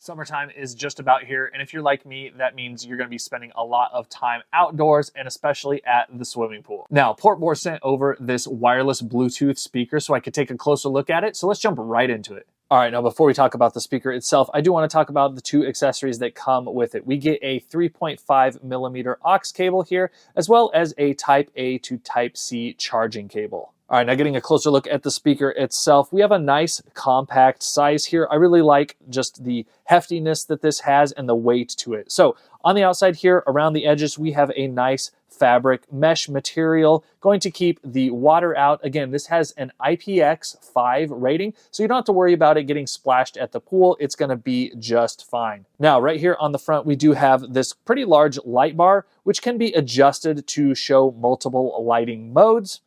Summertime is just about here, and if you're like me, that means you're going to be spending a lot of time outdoors and especially at the swimming pool. Now, Portbor sent over this wireless Bluetooth speaker so I could take a closer look at it, so let's jump right into it. All right, now before we talk about the speaker itself, I do want to talk about the two accessories that come with it. We get a 3.5 millimeter aux cable here, as well as a Type A to Type C charging cable. All right, now getting a closer look at the speaker itself, we have a nice compact size here. I really like just the heftiness that this has and the weight to it. So on the outside here, around the edges, we have a nice fabric mesh material, going to keep the water out. Again, this has an IPX5 rating, so you don't have to worry about it getting splashed at the pool. It's going to be just fine. Now, right here on the front, we do have this pretty large light bar, which can be adjusted to show multiple lighting modes.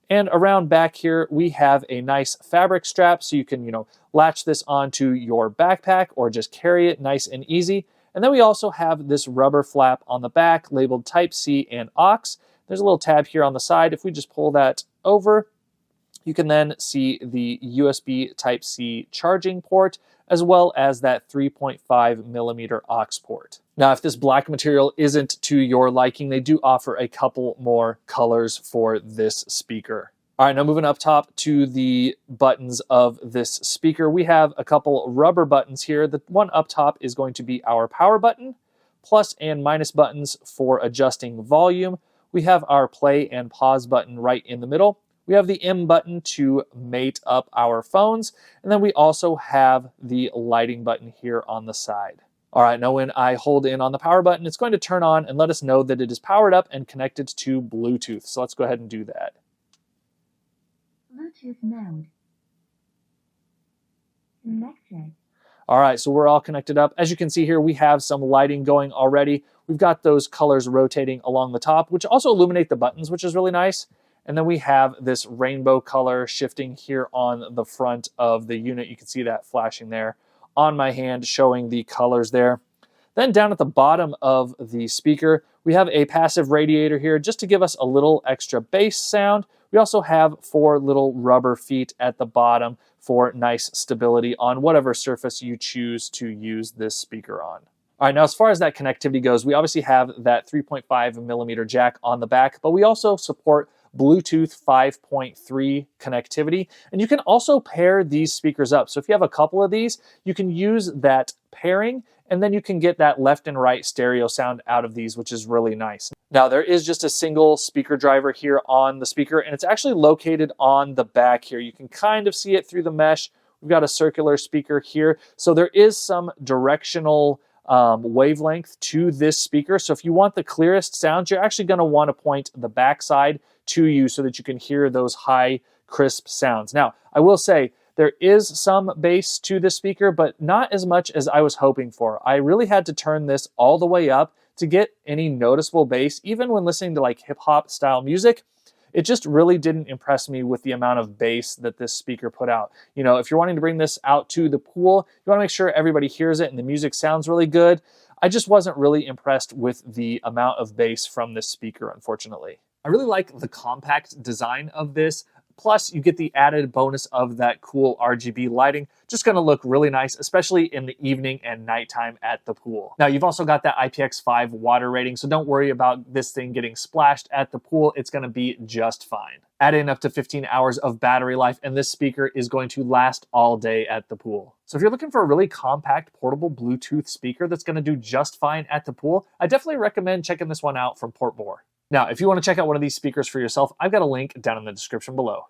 And around back here, we have a nice fabric strap, so you can, latch this onto your backpack or just carry it nice and easy. And then we also have this rubber flap on the back labeled Type C and aux. There's a little tab here on the side. If we just pull that over, you can then see the USB Type C charging port, as well as that 3.5 millimeter aux port. Now, if this black material isn't to your liking, they do offer a couple more colors for this speaker. All right, now moving up top to the buttons of this speaker, we have a couple rubber buttons here. The one up top is going to be our power button, plus and minus buttons for adjusting volume. We have our play and pause button right in the middle. We have the M button to mate up our phones, and then we also have the lighting button here on the side. All right, now when I hold in on the power button, it's going to turn on and let us know that it is powered up and connected to Bluetooth. So let's go ahead and do that. Bluetooth mode. Connected. All right, so we're all connected up. As you can see here, we have some lighting going already. We've got those colors rotating along the top, which also illuminate the buttons, which is really nice. And then we have this rainbow color shifting here on the front of the unit. You can see that flashing there on my hand, showing the colors there. Then down at the bottom of the speaker, we have a passive radiator here just to give us a little extra bass sound. We also have 4 little rubber feet at the bottom for nice stability on whatever surface you choose to use this speaker on. All right, now as far as that connectivity goes, we obviously have that 3.5 millimeter jack on the back, but we also support Bluetooth 5.3 connectivity, and you can also pair these speakers up. So if you have a couple of these, you can use that pairing, and then you can get that left and right stereo sound out of these, which is really nice. Now, there is just a single speaker driver here on the speaker, and it's actually located on the back here. You can kind of see it through the mesh. We've got a circular speaker here, so there is some directional wavelength to this speaker. So if you want the clearest sound, you're actually going to want to point the backside to you so that you can hear those high, crisp sounds. Now, I will say there is some bass to this speaker, but not as much as I was hoping for. I really had to turn this all the way up to get any noticeable bass. Even when listening to like hip hop style music, it just really didn't impress me with the amount of bass that this speaker put out. If you're wanting to bring this out to the pool, you want to make sure everybody hears it and the music sounds really good. I just wasn't really impressed with the amount of bass from this speaker, unfortunately. I really like the compact design of this. Plus, you get the added bonus of that cool RGB lighting. Just gonna look really nice, especially in the evening and nighttime at the pool. Now, you've also got that IPX5 water rating, so don't worry about this thing getting splashed at the pool. It's gonna be just fine. Add in up to 15 hours of battery life, and this speaker is going to last all day at the pool. So if you're looking for a really compact, portable Bluetooth speaker that's gonna do just fine at the pool, I definitely recommend checking this one out from Portbor. Now, if you want to check out one of these speakers for yourself, I've got a link down in the description below.